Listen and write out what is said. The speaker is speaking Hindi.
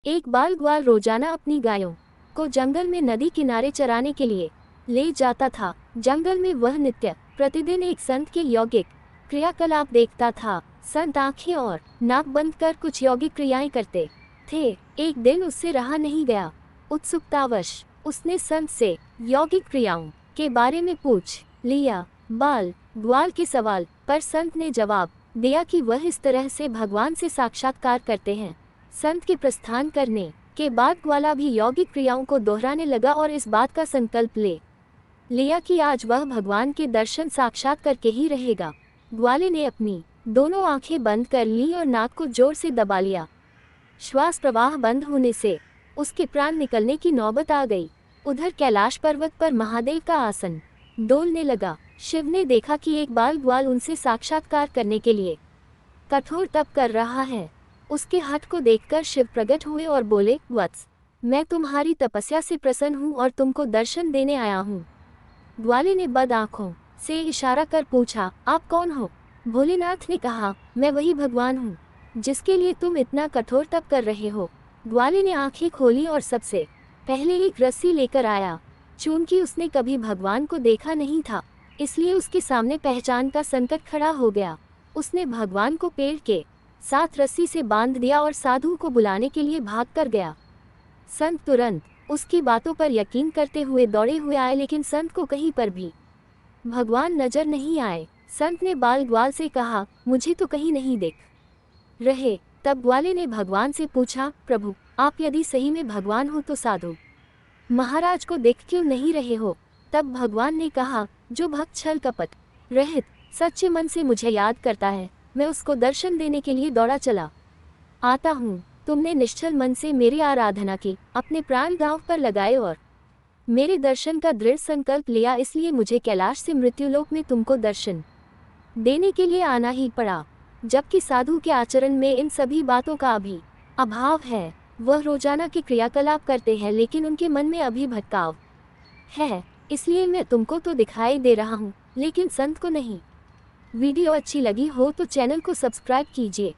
एक बाल ग्वाल रोजाना अपनी गायों को जंगल में नदी किनारे चराने के लिए ले जाता था। जंगल में वह नित्य प्रतिदिन एक संत के यौगिक क्रियाकलाप देखता था। संत आंखें और नाक बंद कर कुछ यौगिक क्रियाएं करते थे। एक दिन उससे रहा नहीं गया। उत्सुकतावश उसने संत से यौगिक क्रियाओं के बारे में पूछ लिया। बाल ग्वाल के सवाल पर संत ने जवाब दिया कि वह इस तरह से भगवान से साक्षात्कार करते हैं। संत के प्रस्थान करने के बाद ग्वाला भी यौगिक क्रियाओं को दोहराने लगा और इस बात का संकल्प ले लिया कि आज वह भगवान के दर्शन साक्षात करके ही रहेगा। ग्वाले ने अपनी दोनों आंखें बंद कर ली और नाक को जोर से दबा लिया। श्वास प्रवाह बंद होने से उसके प्राण निकलने की नौबत आ गई। उधर कैलाश पर्वत पर महादेव का आसन डोलने लगा। शिव ने देखा कि एक बाल ग्वाल उनसे साक्षात्कार करने के लिए कठोर तप कर रहा है। उसके हठ को देखकर शिव प्रकट हुए और बोले, वत्स, मैं तुम्हारी तपस्या से प्रसन्न हूँ और तुमको दर्शन देने आया हूँ। ग्वाले ने बद आँखों से इशारा कर पूछा, आप कौन हो? भोलेनाथ ने कहा, मैं वही भगवान हूँ जिसके लिए तुम इतना कठोर तप कर रहे हो। ग्वाले ने आंखें खोली और सबसे पहले एक रस्सी लेकर आया। चूंकि उसने कभी भगवान को देखा नहीं था, इसलिए उसके सामने पहचान का संकट खड़ा हो गया। उसने भगवान को पेड़ के साथ रस्सी से बांध दिया और साधु को बुलाने के लिए भाग कर गया। संत तुरंत उसकी बातों पर यकीन करते हुए दौड़े हुए आए, लेकिन संत को कहीं पर भी भगवान नजर नहीं आए। संत ने बाल ग्वाल से कहा, मुझे तो कहीं नहीं दिख रहे। तब ग्वाले ने भगवान से पूछा, प्रभु, आप यदि सही में भगवान हो तो साधु महाराज को देख क्यों नहीं रहे हो? तब भगवान ने कहा, जो भक्त छल कपट रहित सच्चे मन से मुझे याद करता है, मैं उसको दर्शन देने के लिए दौड़ा चला आता हूँ। तुमने निश्चल मन से मेरी आराधना की, अपने प्राण गांव पर लगाए और मेरे दर्शन का दृढ़ संकल्प लिया, इसलिए मुझे कैलाश से मृत्युलोक में तुमको दर्शन देने के लिए आना ही पड़ा। जबकि साधु के आचरण में इन सभी बातों का अभी अभाव है। वह रोजाना के क्रियाकलाप करते हैं, लेकिन उनके मन में अभी भटकाव है, इसलिए मैं तुमको तो दिखाई दे रहा हूँ, लेकिन संत को नहीं। वीडियो अच्छी लगी हो तो चैनल को सब्सक्राइब कीजिए।